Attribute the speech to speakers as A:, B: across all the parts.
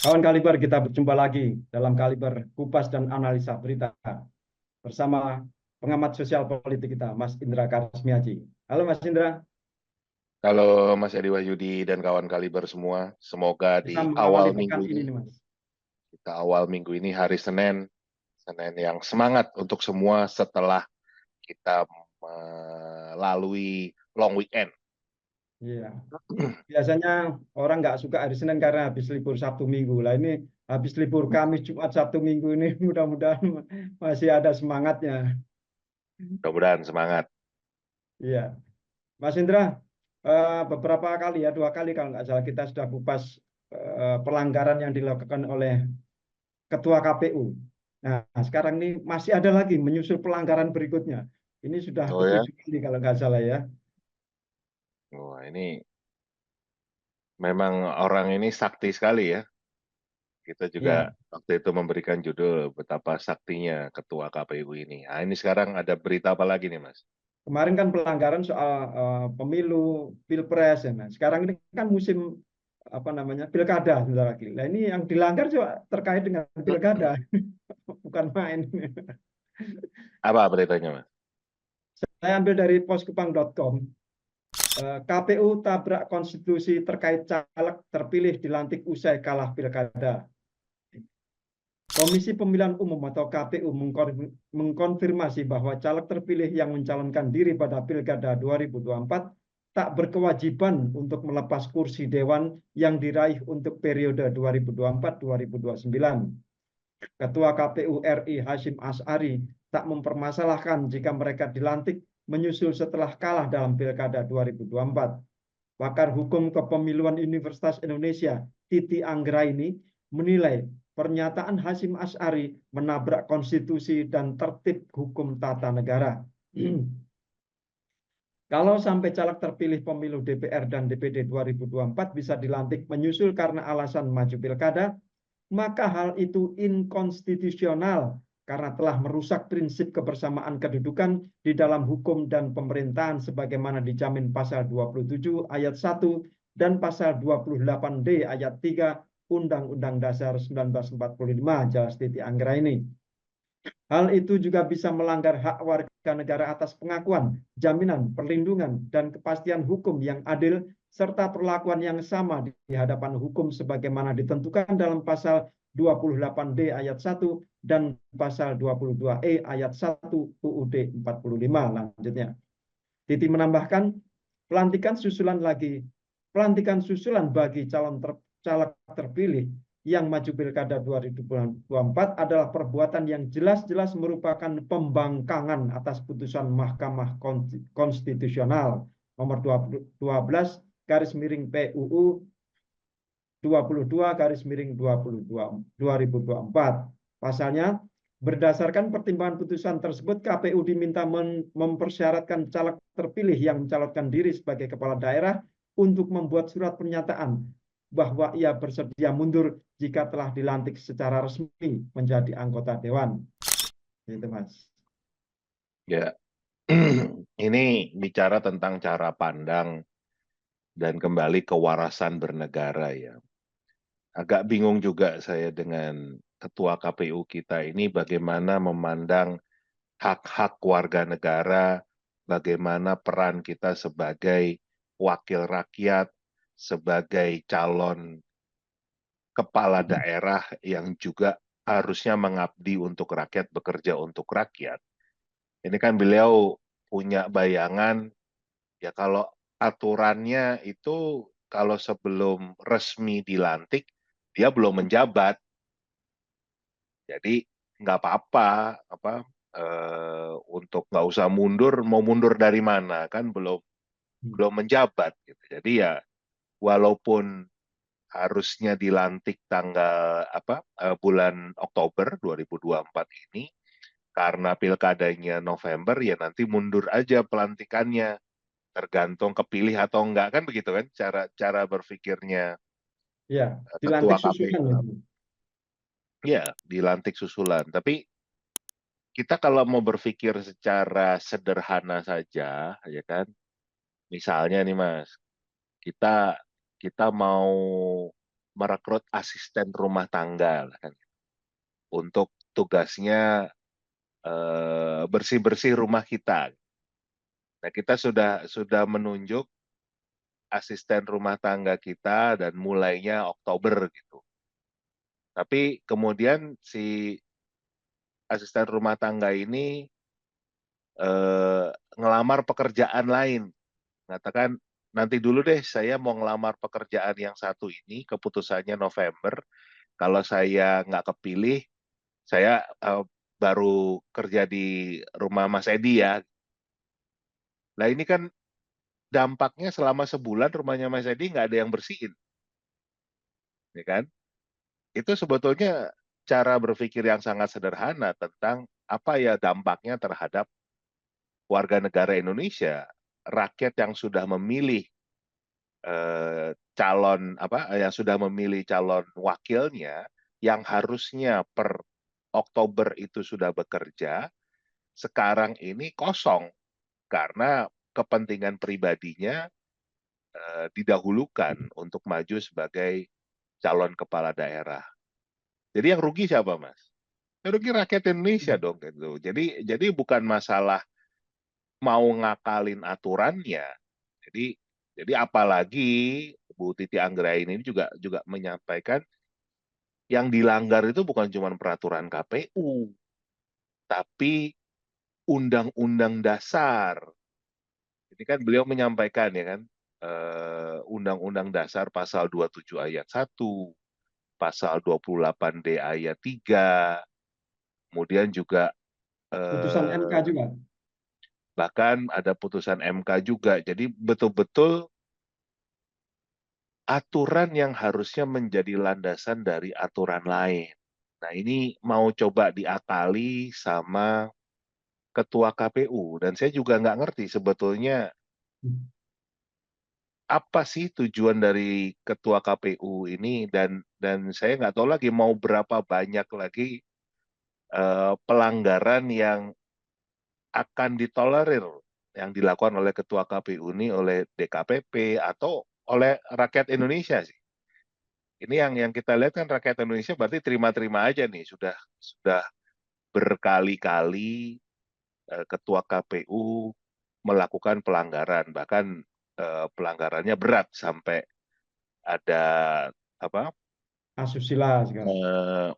A: Kawan Kaliber, kita berjumpa lagi dalam Kaliber Kupas dan Analisa Berita bersama pengamat sosial politik kita, Mas Indra Karismiaji. Halo Mas Indra,
B: Halo Mas Edi Wahyudi dan kawan Kaliber semua, semoga
A: kita
B: di
A: mengawali
B: awal
A: pekan
B: minggu
A: ini
B: ini,
A: nih Mas.
B: hari Senin, Senin yang semangat untuk semua setelah kita melalui long weekend.
A: Iya, biasanya orang nggak suka hari Senin karena habis libur Sabtu Minggu. Lah ini habis libur Kamis, Jumat, Sabtu Minggu ini mudah-mudahan masih ada semangatnya.
B: Mudah-mudahan semangat.
A: Iya, Mas Indra, beberapa kali ya, 2 kali kalau nggak salah kita sudah kupas pelanggaran yang dilakukan oleh Ketua KPU. Nah, sekarang ini masih ada lagi menyusul pelanggaran berikutnya. Ini sudah
B: Oh ya,
A: ketujuh kali kalau nggak salah ya.
B: wah ini memang orang ini sakti sekali ya. Kita juga
A: Iya,
B: waktu itu memberikan judul betapa saktinya Ketua KPU ini. Nah ini sekarang ada berita apa lagi nih Mas?
A: kemarin kan pelanggaran soal pemilu, pilpres ya. Nah, sekarang ini kan musim apa namanya pilkada sebentar lagi. Nah, ini yang dilanggar juga terkait dengan pilkada, bukan main.
B: Apa beritanya Mas?
A: Saya ambil dari poskupang.com. KPU tabrak konstitusi terkait caleg terpilih dilantik usai kalah pilkada. Komisi Pemilihan Umum atau KPU mengkonfirmasi bahwa caleg terpilih yang mencalonkan diri pada Pilkada 2024 tak berkewajiban untuk melepas kursi dewan yang diraih untuk periode 2024-2029. Ketua KPU RI Hashim Asy'ari tak mempermasalahkan jika mereka dilantik menyusul setelah kalah dalam Pilkada 2024. Pakar Hukum Kepemiluan Universitas Indonesia, Titi Anggraini, menilai pernyataan Hashim Asy'ari menabrak konstitusi dan tertib hukum tata negara. Kalau sampai caleg terpilih pemilu DPR dan DPD 2024 bisa dilantik menyusul karena alasan maju pilkada, maka hal itu inkonstitusional karena telah merusak prinsip kebersamaan kedudukan di dalam hukum dan pemerintahan sebagaimana dijamin pasal 27 ayat 1 dan pasal 28D ayat 3 Undang-Undang Dasar 1945, jelas Titi Anggraini. Hal itu juga bisa melanggar hak warga negara atas pengakuan, jaminan, perlindungan, dan kepastian hukum yang adil, serta perlakuan yang sama di hadapan hukum sebagaimana ditentukan dalam pasal 28D ayat 1 dan pasal 22E ayat 1 UUD 45. Lanjutnya. Titi menambahkan, pelantikan susulan bagi caleg terpilih yang maju pilkada 2024 adalah perbuatan yang jelas-jelas merupakan pembangkangan atas putusan Mahkamah Konstitusional nomor 12 garis miring PUU 22 garis miring 2024. Pasalnya, berdasarkan pertimbangan putusan tersebut, KPU diminta mempersyaratkan caleg terpilih yang mencalonkan diri sebagai kepala daerah untuk membuat surat pernyataan bahwa ia bersedia mundur jika telah dilantik secara resmi menjadi anggota dewan. Itu Mas.
B: Ya, ini bicara tentang cara pandang dan kembali kewarasan bernegara ya. Agak bingung juga saya dengan ketua KPU kita ini bagaimana memandang hak-hak warga negara, bagaimana peran kita sebagai wakil rakyat, sebagai calon kepala daerah yang juga harusnya mengabdi untuk rakyat, bekerja untuk rakyat. Ini kan beliau punya bayangan, ya kalau aturannya itu kalau sebelum resmi dilantik, dia belum menjabat. Jadi nggak apa-apa, untuk nggak usah mundur, mau mundur dari mana kan belum belum menjabat. Gitu. Jadi ya walaupun harusnya dilantik tanggal bulan Oktober 2024 ini, karena pilkadanya November ya nanti mundur aja pelantikannya, tergantung kepilih atau enggak kan begitu kan cara cara berpikirnya
A: Ya,
B: ketua
A: dilantik susulan
B: KPU.
A: itu.
B: Ya, dilantik susulan. Tapi kita kalau mau berpikir secara sederhana saja, ya kan, misalnya nih Mas, kita kita mau merekrut asisten rumah tangga lah kan, untuk tugasnya bersih-bersih rumah kita. Nah, kita sudah menunjuk asisten rumah tangga kita dan mulainya Oktober gitu. Tapi kemudian si asisten rumah tangga ini ngelamar pekerjaan lain. Mengatakan, nanti dulu deh saya mau ngelamar pekerjaan yang satu ini, keputusannya November. Kalau saya nggak kepilih, saya baru kerja di rumah Mas Edi ya. Nah ini kan dampaknya selama sebulan rumahnya Mas Edi nggak ada yang bersihin, ya kan? Itu sebetulnya cara berpikir yang sangat sederhana tentang apa ya dampaknya terhadap warga negara Indonesia, rakyat yang sudah memilih yang sudah memilih calon wakilnya, yang harusnya per Oktober itu sudah bekerja, sekarang ini kosong karena kepentingan pribadinya didahulukan untuk maju sebagai calon kepala daerah. Jadi yang rugi siapa, Mas? Yang rugi rakyat Indonesia dong gitu. Jadi bukan masalah mau ngakalin aturannya. Jadi apalagi Bu Titi Anggraini ini juga menyampaikan yang dilanggar itu bukan cuma peraturan KPU, tapi Undang-Undang Dasar. Ini kan beliau menyampaikan ya kan, Undang-Undang Dasar pasal 27 ayat 1, pasal 28D ayat 3, kemudian juga
A: Putusan MK
B: eh,
A: juga.
B: bahkan ada putusan MK juga. Jadi betul-betul aturan yang harusnya menjadi landasan dari aturan lain. Nah, ini mau coba diakali sama ketua KPU. Dan saya juga nggak ngerti sebetulnya apa sih tujuan dari ketua KPU ini, dan saya nggak tahu lagi mau berapa banyak lagi pelanggaran yang akan ditolerir yang dilakukan oleh ketua KPU ini oleh DKPP atau oleh rakyat Indonesia sih. Ini yang kita lihat kan rakyat Indonesia berarti terima-terima aja nih, sudah berkali-kali ketua KPU melakukan pelanggaran, bahkan pelanggarannya berat sampai ada apa?
A: Asusila sekarang.
B: Eh,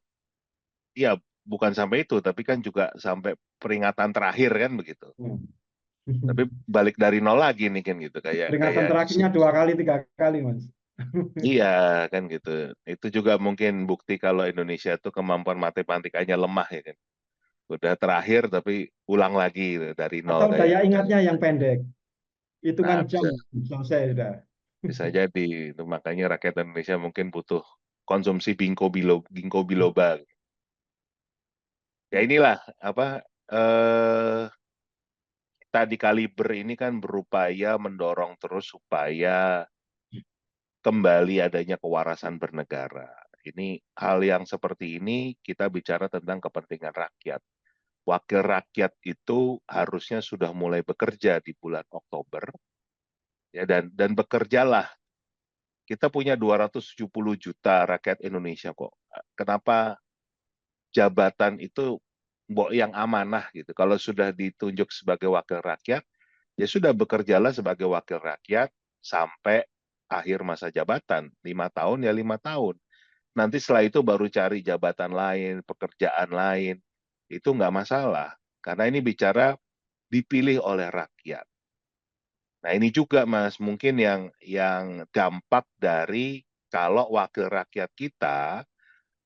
B: ya bukan sampai itu, tapi kan juga sampai peringatan terakhir kan begitu.
A: Hmm.
B: Tapi balik dari nol lagi nih kan gitu, kayak
A: Peringatan
B: kayak
A: terakhirnya 2 kali, 3 kali, Mas.
B: iya kan gitu. Itu juga mungkin bukti kalau Indonesia itu kemampuan matematikanya lemah ya kan. Udah terakhir tapi ulang lagi gitu, dari nol
A: Atau
B: kayak
A: daya
B: kayak
A: ingatnya yang pendek. Hitungan
B: nah
A: jam
B: bisa
A: selesai sudah.
B: bisa jadi itu makanya rakyat Indonesia mungkin butuh konsumsi ginkgo biloba. Ya inilah apa kita di Kaliber ini kan berupaya mendorong terus supaya kembali adanya kewarasan bernegara. Ini hal yang seperti ini kita bicara tentang kepentingan rakyat. Wakil rakyat itu harusnya sudah mulai bekerja di bulan Oktober ya, dan bekerjalah. Kita punya 270 juta rakyat Indonesia kok. Kenapa jabatan itu mbok yang amanah gitu. Kalau sudah ditunjuk sebagai wakil rakyat, ya sudah bekerjalah sebagai wakil rakyat sampai akhir masa jabatan. 5 tahun ya 5 tahun. Nanti setelah itu baru cari jabatan lain, pekerjaan lain. Itu nggak masalah. Karena ini bicara dipilih oleh rakyat. Nah ini juga Mas, mungkin yang dampak dari kalau wakil rakyat kita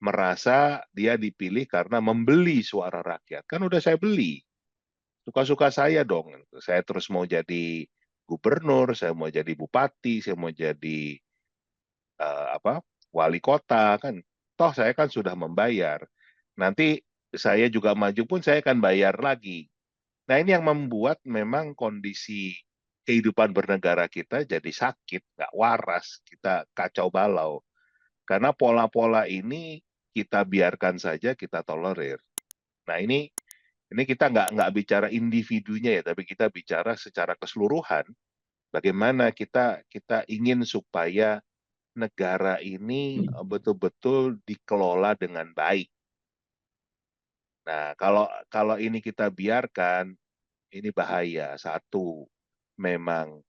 B: merasa dia dipilih karena membeli suara rakyat. Kan udah saya beli. Suka-suka saya dong. Saya terus mau jadi gubernur, saya mau jadi bupati, saya mau jadi apa wali kota kan. Toh saya kan sudah membayar. Nanti saya juga maju pun saya akan bayar lagi. Nah ini yang membuat memang kondisi kehidupan bernegara kita jadi sakit, nggak waras, kita kacau balau. Karena pola-pola ini kita biarkan saja, kita tolerir. Nah ini kita nggak bicara individunya ya, tapi kita bicara secara keseluruhan. Bagaimana kita ingin supaya negara ini betul-betul dikelola dengan baik. Nah, kalau ini kita biarkan, ini bahaya. Satu, memang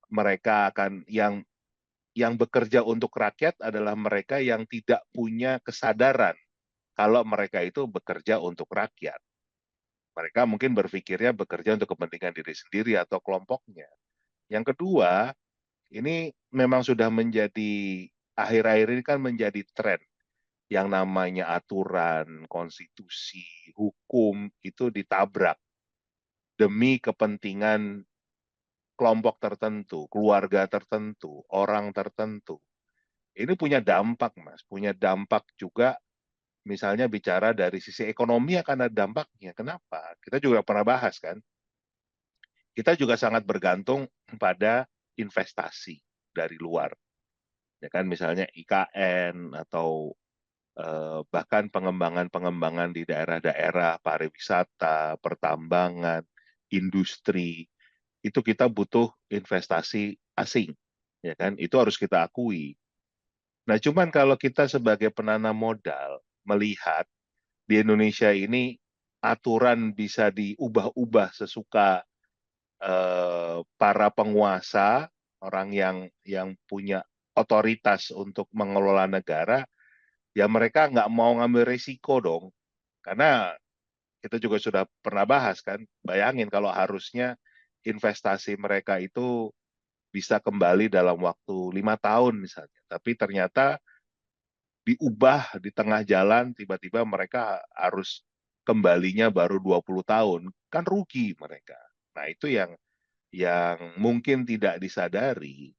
B: mereka akan yang bekerja untuk rakyat adalah mereka yang tidak punya kesadaran kalau mereka itu bekerja untuk rakyat. Mereka mungkin berpikirnya bekerja untuk kepentingan diri sendiri atau kelompoknya. Yang kedua, ini memang sudah menjadi akhir-akhir ini kan menjadi tren yang namanya aturan, konstitusi, hukum itu ditabrak demi kepentingan kelompok tertentu, keluarga tertentu, orang tertentu. Ini punya dampak, Mas. Punya dampak juga, misalnya bicara dari sisi ekonomi akan ada dampaknya. Kenapa? Kita juga pernah bahas kan. Kita juga sangat bergantung pada investasi dari luar. Ya kan, misalnya IKN atau bahkan pengembangan-pengembangan di daerah-daerah pariwisata, pertambangan, industri, itu kita butuh investasi asing, ya kan? Itu harus kita akui. Nah, cuman kalau kita sebagai penanam modal melihat di Indonesia ini aturan bisa diubah-ubah sesuka para penguasa, orang yang punya otoritas untuk mengelola negara, ya mereka nggak mau ngambil risiko dong. Karena kita juga sudah pernah bahas kan, bayangin kalau harusnya investasi mereka itu bisa kembali dalam waktu 5 tahun misalnya. Tapi ternyata diubah di tengah jalan, tiba-tiba mereka harus kembalinya baru 20 tahun. Kan rugi mereka. Nah itu yang mungkin tidak disadari,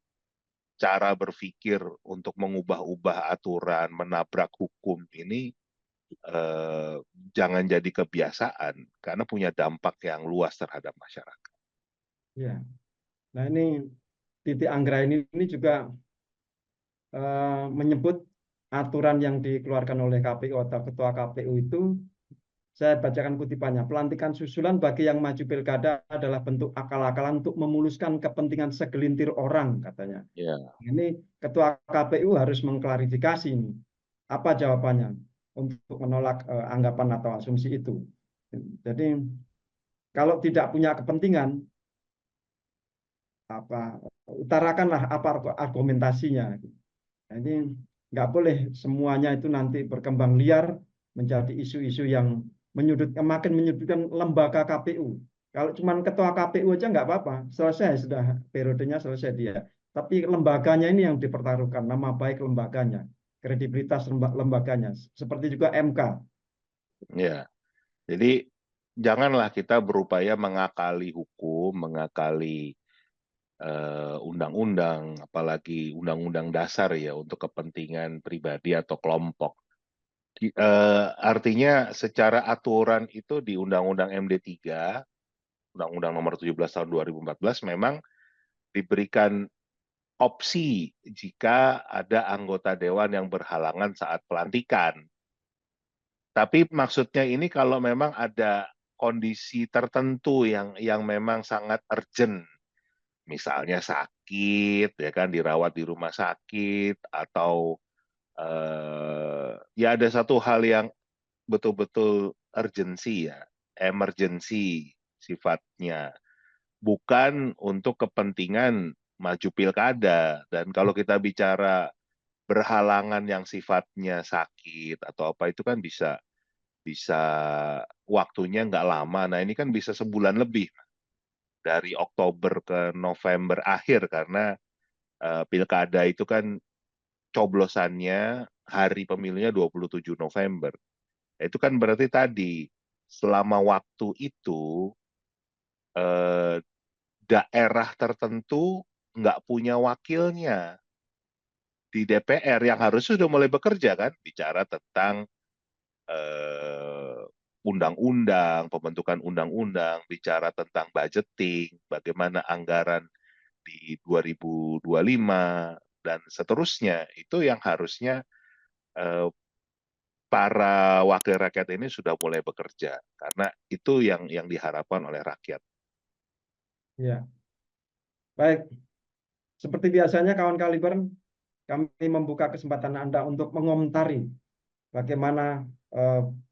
B: cara berpikir untuk mengubah-ubah aturan, menabrak hukum ini eh, jangan jadi kebiasaan karena punya dampak yang luas terhadap masyarakat.
A: Ya. Nah ini Titi Anggraini ini juga menyebut aturan yang dikeluarkan oleh KPU atau Ketua KPU itu, saya bacakan kutipannya. Pelantikan susulan bagi yang maju pilkada adalah bentuk akal-akalan untuk memuluskan kepentingan segelintir orang, katanya.
B: Ya,
A: Ini Ketua KPU harus mengklarifikasi ini. Apa jawabannya untuk menolak anggapan atau asumsi itu. Jadi kalau tidak punya kepentingan, apa utarakanlah apa argumentasinya. Nah, ini nggak boleh semuanya itu nanti berkembang liar menjadi isu-isu yang makin menyudutkan lembaga KPU. Kalau cuma ketua KPU aja nggak apa-apa, selesai sudah periodenya selesai dia. Tapi lembaganya ini yang dipertaruhkan, nama baik lembaganya, kredibilitas lembaganya, seperti juga MK.
B: ya. Jadi janganlah kita berupaya mengakali hukum, mengakali undang-undang, apalagi undang-undang dasar ya untuk kepentingan pribadi atau kelompok. Artinya secara aturan itu di Undang-Undang MD3, Undang-Undang Nomor 17 Tahun 2014 memang diberikan opsi jika ada anggota dewan yang berhalangan saat pelantikan. Tapi maksudnya ini kalau memang ada kondisi tertentu yang memang sangat urgent, misalnya sakit, ya kan dirawat di rumah sakit atau ya ada satu hal yang betul-betul urgensi ya, emergency sifatnya, bukan untuk kepentingan maju pilkada. Dan kalau kita bicara berhalangan yang sifatnya sakit atau apa itu kan bisa bisa waktunya nggak lama. Nah ini kan bisa sebulan lebih dari Oktober ke November akhir karena pilkada itu kan coblosannya hari pemilunya 27 November. Itu kan berarti tadi selama waktu itu eh, daerah tertentu nggak punya wakilnya di DPR yang harus sudah mulai bekerja kan bicara tentang undang-undang, pembentukan undang-undang, bicara tentang budgeting, bagaimana anggaran di 2025 dan seterusnya. Itu yang harusnya eh, para wakil rakyat ini sudah mulai bekerja karena itu yang diharapkan oleh rakyat.
A: Ya, baik. Seperti biasanya kawan Kaliber, kami membuka kesempatan Anda untuk mengomentari bagaimana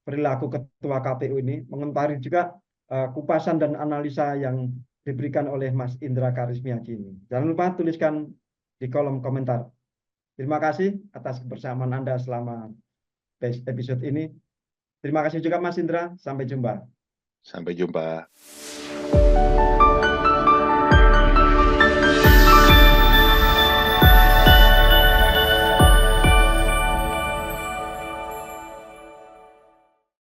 A: perilaku Ketua KPU ini, mengomentari juga kupasan dan analisa yang diberikan oleh Mas Indra Karismiaji ini. Jangan lupa tuliskan di kolom komentar. Terima kasih atas kebersamaan Anda selama episode ini. Terima kasih juga Mas Indra. Sampai jumpa.
B: Sampai jumpa.